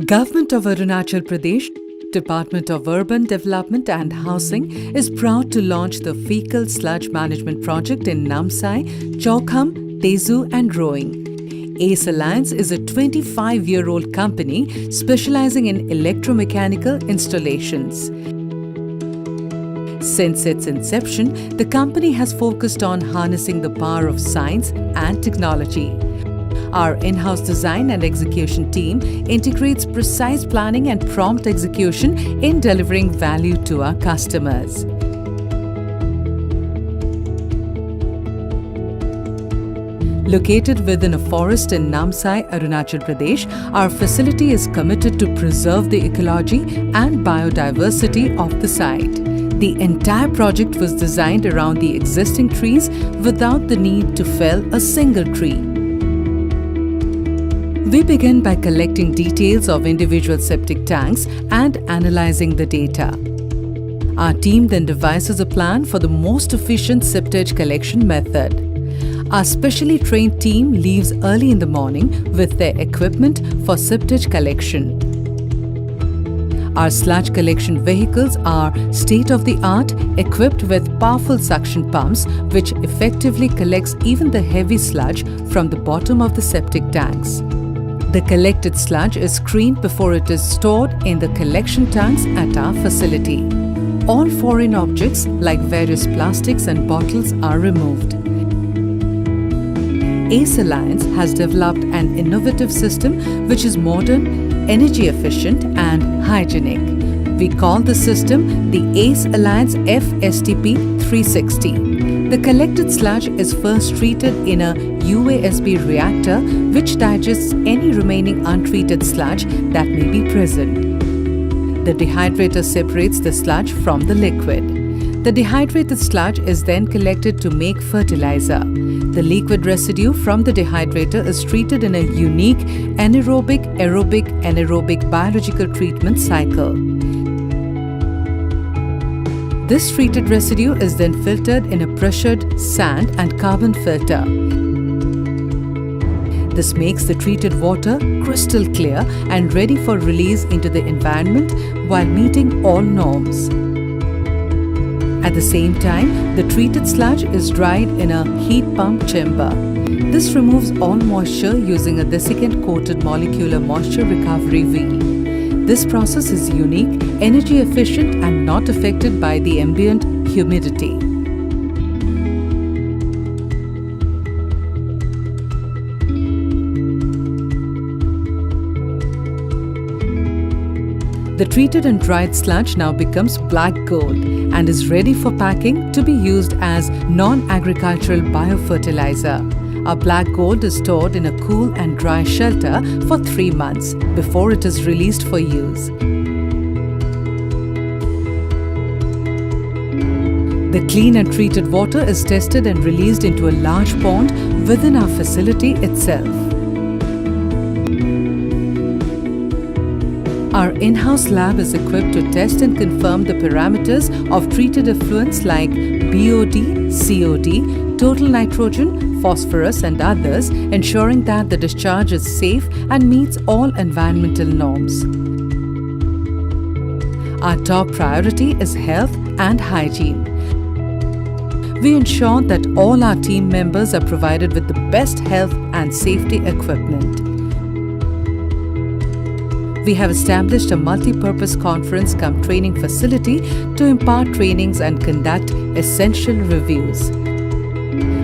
Government of Arunachal Pradesh, Department of Urban Development and Housing is proud to launch the Faecal Sludge Management Project in Namsai, Chaukham, Tezu and Roing. ACE Alliance is a 25-year-old company specializing in electromechanical installations. Since its inception, the company has focused on harnessing the power of science and technology. Our in-house design and execution team integrates precise planning and prompt execution in delivering value to our customers. Located within a forest in Namsai, Arunachal Pradesh, our facility is committed to preserve the ecology and biodiversity of the site. The entire project was designed around the existing trees without the need to fell a single tree. We begin by collecting details of individual septic tanks and analyzing the data. Our team then devises a plan for the most efficient septage collection method. Our specially trained team leaves early in the morning with their equipment for septage collection. Our sludge collection vehicles are state-of-the-art, equipped with powerful suction pumps which effectively collects even the heavy sludge from the bottom of the septic tanks. The collected sludge is screened before it is stored in the collection tanks at our facility. All foreign objects like various plastics and bottles are removed. ACE Alliance has developed an innovative system which is modern, energy efficient and hygienic. We call the system the ACE Alliance F-stp 360. The collected sludge is first treated in a UASB reactor which digests any remaining untreated sludge that may be present. The dehydrator separates the sludge from the liquid. The dehydrated sludge is then collected to make fertilizer. The liquid residue from the dehydrator is treated in a unique anaerobic, aerobic, anaerobic biological treatment cycle. This treated residue is then filtered in a pressured sand and carbon filter. This makes the treated water crystal clear and ready for release into the environment while meeting all norms. At the same time, the treated sludge is dried in a heat pump chamber. This removes all moisture using a desiccant-coated molecular moisture recovery wheel. This process is unique, energy efficient and not affected by the ambient humidity. The treated and dried sludge now becomes black gold and is ready for packing to be used as non-agricultural biofertilizer. Our black gold is stored in a cool and dry shelter for 3 months before it is released for use. The clean and treated water is tested and released into a large pond within our facility itself. Our in-house lab is equipped to test and confirm the parameters of treated effluents like BOD, COD, total nitrogen, phosphorus and others, ensuring that the discharge is safe and meets all environmental norms. Our top priority is health and hygiene. We ensure that all our team members are provided with the best health and safety equipment. We have established a multi-purpose conference cum training facility to impart trainings and conduct essential reviews.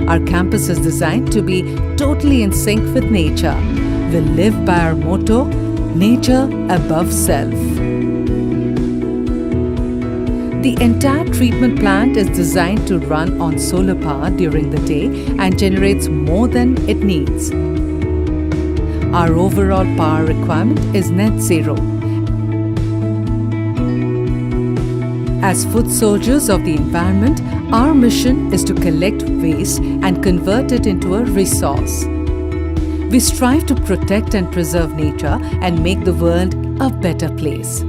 Our campus is designed to be totally in sync with nature. We live by our motto, nature above self. The entire treatment plant is designed to run on solar power during the day and generates more than it needs. Our overall power requirement is net zero. As foot soldiers of the environment, our mission is to collect waste and convert it into a resource. We strive to protect and preserve nature and make the world a better place.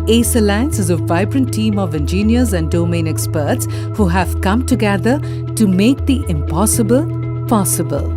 ACE Alliance is a vibrant team of engineers and domain experts who have come together to make the impossible possible.